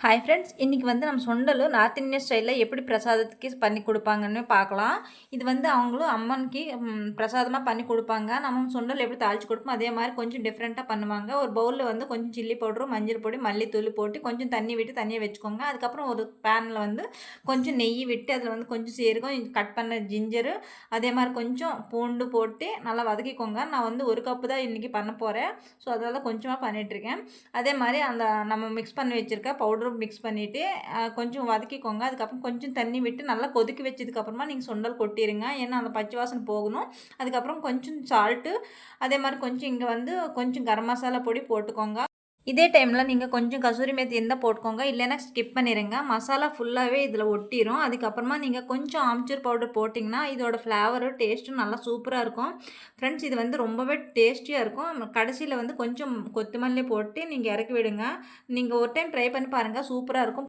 Hi friends, இன்றைக்கி வந்து நம்ம சுண்டல் நார்த் இந்தியன் ஸ்டைலில் எப்படி பிரசாதத்துக்கு பண்ணி கொடுப்பாங்கன்னு பார்க்கலாம். இது வந்து அவங்களும் அம்மனுக்கு பிரசாதமாக பண்ணி கொடுப்பாங்க. நம்ம சுண்டல் எப்படி தாளித்து கொடுப்போம் அதே மாதிரி கொஞ்சம் டிஃப்ரெண்ட்டாக பண்ணுவாங்க. ஒரு பவுலில் வந்து கொஞ்சம் சில்லி பவுடரும் மஞ்சள் பொடி மல்லித்தூள் போட்டு கொஞ்சம் தண்ணி விட்டு தண்ணியை வச்சுக்கோங்க. அதுக்கப்புறம் ஒரு பேனில் வந்து கொஞ்சம் நெய் விட்டு அதில் வந்து கொஞ்சம் சீரகம், கட் பண்ண ஜிஞ்சரு, அதே மாதிரி கொஞ்சம் பூண்டு போட்டு நல்லா வதக்கிக்கோங்க. நான் வந்து ஒரு கப்பு தான் இன்றைக்கி பண்ண போகிறேன். ஸோ அதனால் கொஞ்சமாக பண்ணிகிட்ருக்கேன். அதே மாதிரி அந்த நம்ம மிக்ஸ் பண்ணி வச்சுருக்க பவுடரும் மிக்ஸ் பண்ணிவிட்டு கொஞ்சம் வதக்கிக்கோங்க. அதுக்கப்புறம் கொஞ்சம் தண்ணி விட்டு நல்லா கொதிக்க வச்சதுக்கப்புறமா நீங்கள் சுண்டல் கொட்டிடுங்க. ஏன்னா அந்த பச்சை வாசனை போகணும். அதுக்கப்புறம் கொஞ்சம் சால்ட்டு, அதே மாதிரி கொஞ்சம் இங்கே வந்து கொஞ்சம் கரம் மசாலா பொடி போட்டுக்கோங்க. இதே டைமில் நீங்கள் கொஞ்சம் கசூரி மேத்தி இருந்தால் போட்டுக்கோங்க, இல்லைன்னா ஸ்கிப் பண்ணிடுங்க. மசாலா ஃபுல்லாகவே இதில் ஒட்டிடும். அதுக்கப்புறமா நீங்கள் கொஞ்சம் ஆம்ச்சூர் பவுடர் போட்டிங்கன்னா இதோட ஃப்ளேவரும் டேஸ்ட்டும் நல்லா சூப்பராக இருக்கும். ஃப்ரெண்ட்ஸ், இது வந்து ரொம்பவே டேஸ்டியாக இருக்கும். கடைசியில் வந்து கொஞ்சம் கொத்தமல்லி போட்டு நீங்கள் இறக்கி விடுங்க. நீங்கள் ஒரு டைம் ட்ரை பண்ணி பாருங்கள், சூப்பராக இருக்கும்.